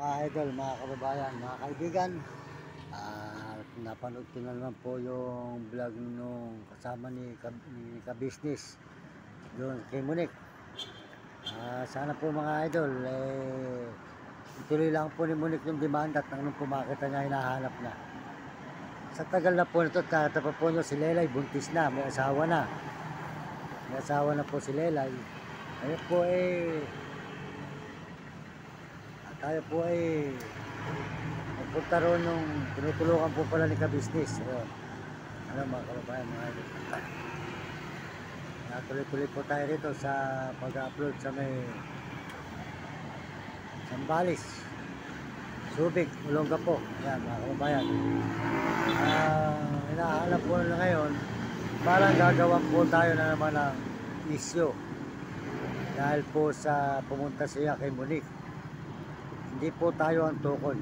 Mga idol, mga kababayan, mga kaibigan, napanood ko na naman po yung vlog nung kasama ni Ka-Business doon kay Monique. Sana po mga idol, ituloy lang po ni Monique yung demand at nung pumakita niya, hinahanap niya. Sa tagal na po nito, tatapa po nyo si Lelay, buntis na, may asawa na. May asawa na po si Lelay. Ayun po tayo po nagpunta roon nung tinutulungan po pala ni Ka-Business. Ano mga kababayan, mga idol. Tuloy-tuloy po tayo rito sa pag-upload sa may Sambales, Subic, Olongapo. Yan mga kababayan. Hinahanap po na ngayon, parang gagawan po tayo na naman ng issue. Dahil po sa pumunta siya kay Monique. Hindi po tayo ang tukoy.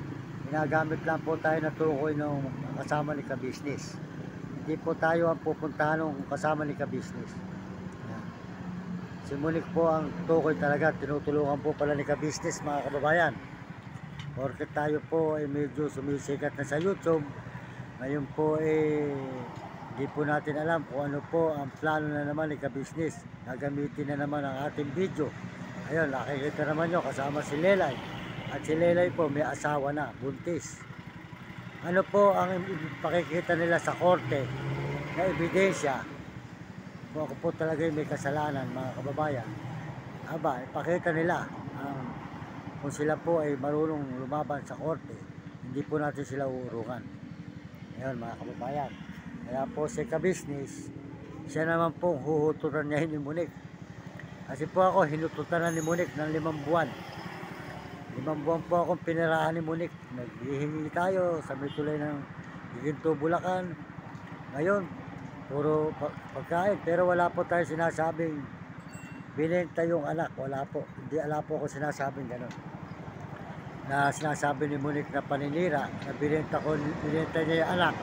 Ginagamit lang po tayo na tukoy ng kasama ni Ka-Business. Hindi po tayo ang pupuntahan ng kasama ni Ka-Business. Si Monique po ang tukoy talaga. Tinutulungan po pala ni Ka-Business, mga kababayan. Porque tayo po ay medyo sumisikat na sa YouTube. Ngayon po hindi po natin alam kung ano po ang plano na naman ni Ka-Business. Gagamitin na naman ang ating video. Ayun, nakikita naman nyo kasama si Lelay. At si Lelay po may asawa na, buntis. Ano po ang pakikita nila sa korte na ebidensya kung ako po talaga may kasalanan, mga kababayan? Ipakita nila kung sila po ay marunong lumaban sa korte. Hindi po natin sila uurungan. Ayun mga kababayan. Kaya po si Ka-Business, siya naman po huhuturan niya ni Monique. Kasi po ako hinututan na ni Monique ng 5 buwan. 5 buwan po akong pinirahan ni Monique. Naghihingi tayo sa may tulay ng Giginto, Bulacan. Ngayon, puro pagkain. Pero wala po tayo sinasabing binenta yung anak. Wala po. Wala po ako sinasabing gano'n. Na sinasabi ni Monique na paninira, na binenta niya yung anak.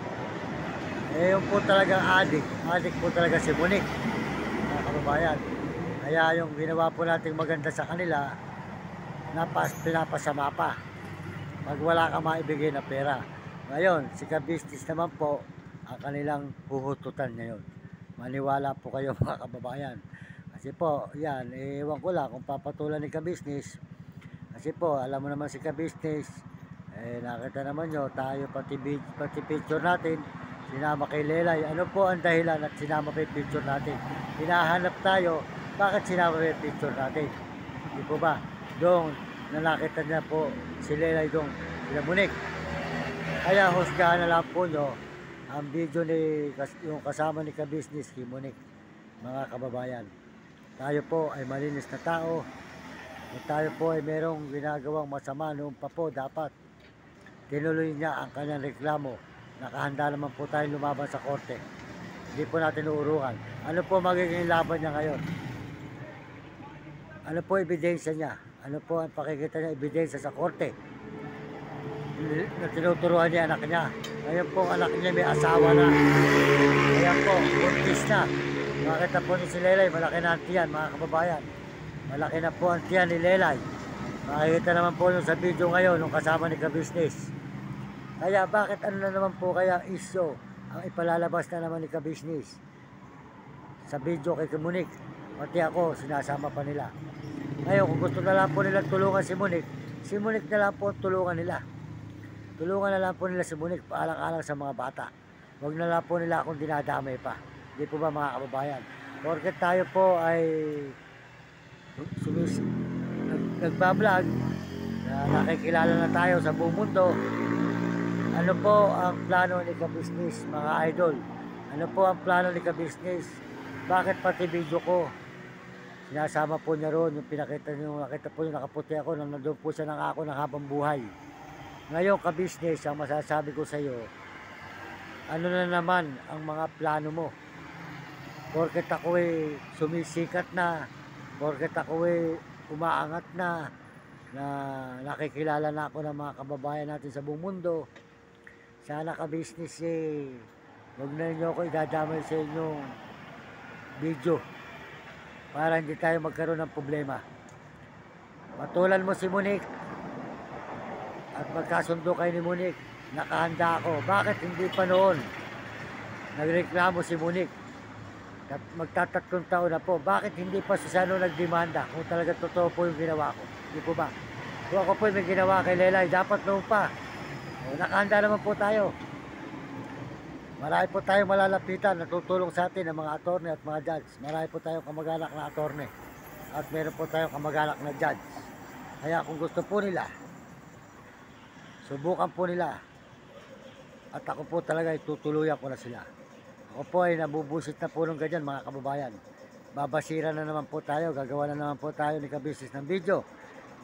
Yung po talagang adik. Adik po talaga si Monique, mga kababayan. Kaya yung ginawa po nating maganda sa kanila, pinapasama pa pag wala ka maibigay na pera. Ngayon, si Ka-Business naman po ang kanilang huhututan ngayon. Maniwala po kayo mga kababayan. Kasi po, yan, ewan ko lang kung papatulan ni Ka-Business. Kasi po, alam mo naman si Ka-Business, nakita naman nyo, tayo pati picture natin, sinama kay Lelay. Ano po ang dahilan at sinama pa yung picture natin? Hinahanap tayo, bakit sinama pa yung picture natin? Di po ba? Doon, nakita niya po si Lelay doon, sila Monique. Kaya husgahan na lang po nyo ang video yung kasama ni Ka-Business kay Monique, mga kababayan. Tayo po ay malinis na tao. At tayo po ay merong ginagawang masama noon pa po, dapat tinuloy niya ang kanyang reklamo. Nakahanda naman po tayo lumaban sa korte. Hindi po natin uurungan. Ano po magiging laban niya ngayon? Ano po ebidensya niya? Ano po ang pakikita niya ebidensya sa korte? Na tinuturuan niya anak niya. Ngayon po anak niya may asawa na. Kaya po, buntis na. Makita po ni si Lelay, malaki na ang tiyan, mga kababayan. Malaki na po ang tiyan ni Lelay. Makikita naman po yung sa video ngayon, nung kasama ni Ka-Business. Kaya bakit ano na naman po kaya issue ang ipalalabas na naman ni Ka-Business sa video kay Monique? Pati ako, sinasama pa nila. Ngayon, kung gusto na lang po nilang tulungan si Monique na lang po tulungan nila. Tulungan na lang po nila si Monique, paalang-alang sa mga bata. Huwag na lang po nila akong dinadamay pa. Hindi po ba mga kababayan? Porket tayo po ay nagbablog, nakikilala na tayo sa buong mundo. Ano po ang plano ni Ka-Business, mga idol? Ano po ang plano ni Ka-Business? Bakit pati video ko sinasama po niya roon, yung nakita po yung nakaputi ako nang nandun po siya ng ako ng habang buhay. Ngayon Ka-Business, ang masasabi ko sa iyo, ano na naman ang mga plano mo? Porket ako sumisikat na, porket ako umaangat na nakikilala na ako ng mga kababayan natin sa buong mundo. Sana Ka-Business huwag na ninyo ako idadamay sa inyong video para hindi tayo magkaroon ng problema. Patulan mo si Monique. at magkasundo kayo ni Monique, nakahanda ako. Bakit hindi pa noon nagreklamo si Monique? Magtatatlong taon na po. Bakit hindi pa si Sano nagdemanda kung talaga totoo po yung ginawa ko? Hindi po ba? Kung ako po yung may ginawa kay Lelay, dapat noon pa. O, nakahanda naman po tayo. Marami po tayong malalapitan na tutulong sa atin ng mga attorney at mga judge. Marami po tayong kamag-anak na attorney at meron po tayong kamag-anak na judge. Kaya kung gusto po nila, subukan po nila. At ako po talaga itutuluyan ko na sila. Ako po ay nabubusit na po ng ganyan mga kababayan. Babasira na naman po tayo, gagawa na naman po tayo ni Kabisnes ng video.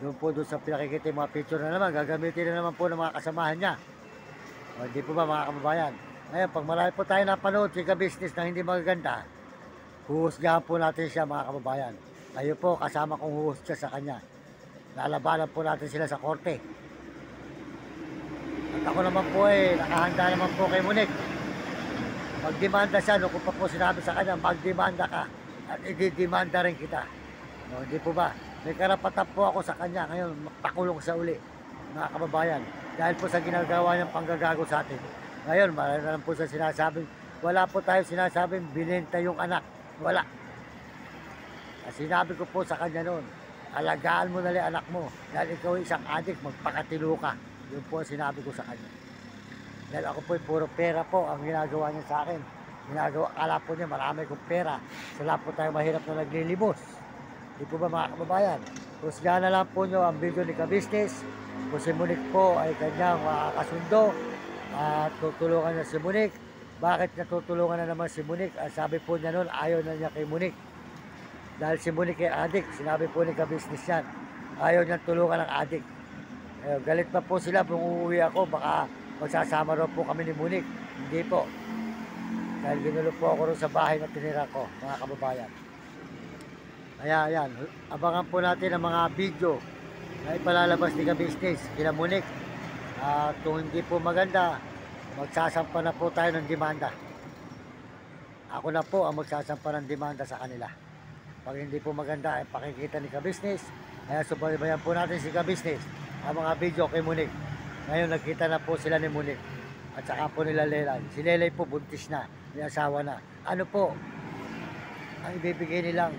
Doon sa pinakikita yung mga picture na naman, gagamitin na naman po ng mga kasamahan niya. O hindi po ba mga kababayan? Ngayon, pag marami po tayo napanood si Kabisnes na hindi magaganda, huhusgahan po natin siya mga kababayan. Kayo po, kasama kong huhusga sa kanya. Lalabanan po natin sila sa korte. At ako naman po nakahanda naman po kay Monique. Magdemanda siya, no, kung pa po sinabi sa kanya, magdemanda ka at i-demanda rin kita. No, hindi po ba? May karapatan po ako sa kanya. Ngayon, pakulong sa uli, mga kababayan. Dahil po sa ginagawa niyang panggagago sa atin. Ngayon, marami na lang po sa sinasabing, wala po tayo sinasabing binenta yung anak. Wala. Sinabi ko po sa kanya noon, alagaan mo na lang anak mo. Dahil ikaw isang adik, magpakatilo ka. Yun po ang sinabi ko sa kanya. Dahil ako po puro pera po ang ginagawa niya sa akin. Akala po niya marami kong pera. Sila po tayo mahirap na naglilimos. Di po ba mga kababayan? Husgahan na lang po nyo ang video ni Kabisnes. Kung si Monique po ay kanyang makakasundo at tutulungan niya si Monique. Bakit natutulungan na naman si Monique? Sabi po niya noon, ayaw na niya kay Monique. Dahil si Monique ay adik, sinabi po ni Kabisnes yan. Ayaw niyang tulungan ng adik. Galit pa po sila kung uuwi ako, baka magsasama raw po kami ni Monique. Hindi po. Dahil ginulo po ako rin sa bahay na tinira ko, mga kababayan. Kaya yan, abangan po natin ang mga video na ipalalabas ni Kabisnes kina Monique. At kung hindi po maganda, magsasampa na po tayo ng demanda. Ako na po ang magsasampa ng demanda sa kanila. Pag hindi po maganda ay pakikita ni Kabisnes. Kaya subaybayan po natin si Kabisnes ang mga video kay Monique. Ngayon nagkita na po sila ni Monique at saka po nila Lelay. Si Lelay po buntis na, may asawa na. Ano po ang ibibigay nilang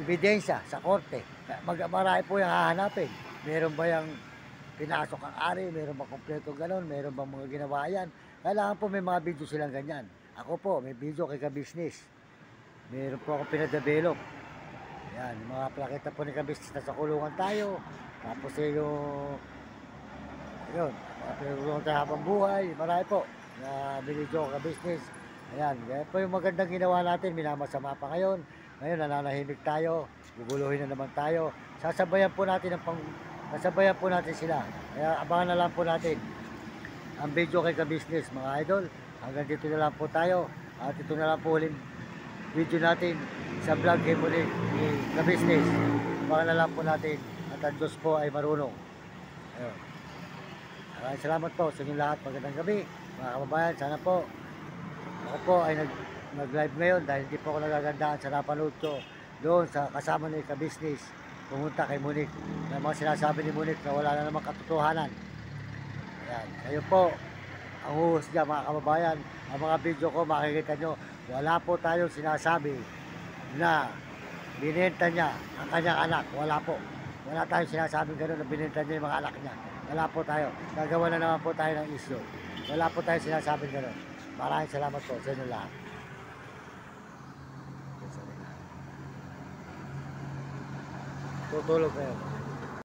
ebidensya sa korte? Marami po yung hahanapin. Meron ba yung pinasok ang ari? Meron ba kompleto ganon? Meron ba mga ginawa yan? Kailangan po may mga video silang ganyan. Ako po may video kay Kabisnes. Meron po ako pinadevelop. Yan, mga plaketa po ni Kabisnes na sa kulungan tayo. Tapos yung yun, pinagulungan tayo habang buhay. Marami po na binidyo ko Kabisnes. Ayan, kaya po yung magandang ginawa natin. Minamasama pa ngayon. Ngayon nananahimik tayo. Guguluhin na naman tayo. Sasabayan po natin sila. Kaya abangan na lang po natin ang video kay Kabisnes mga idol. Hanggang dito na lang po tayo. At ito na lang po ulit video natin sa vlog kay Monique ni Kabisnes. Abangan na lang po natin at ang Diyos po ay marunong. Ayun. Maraming salamat po sa inyong lahat. Magandang gabi mga kababayan. Sana po ako po ay nag-live ngayon dahil hindi po ako nagagandaan sa napanood ko doon sa kasama ni Kabisnes pumunta kay Monique na mga sinasabi ni Monique na wala na namang katotohanan. Ayan. Kayo po ang huhusga mga kababayan. Ang mga video ko makikita nyo, wala po tayong sinasabi na binenta niya ang kanyang anak. Wala po. Wala tayong sinasabing gano'n na binenta niya yung mga anak niya. Wala po tayo. Gagawa na naman po tayo ng issue. Wala po tayong sinasabing gano'n. Maraming salamat po sa inyo lahat. Tutulog kayo.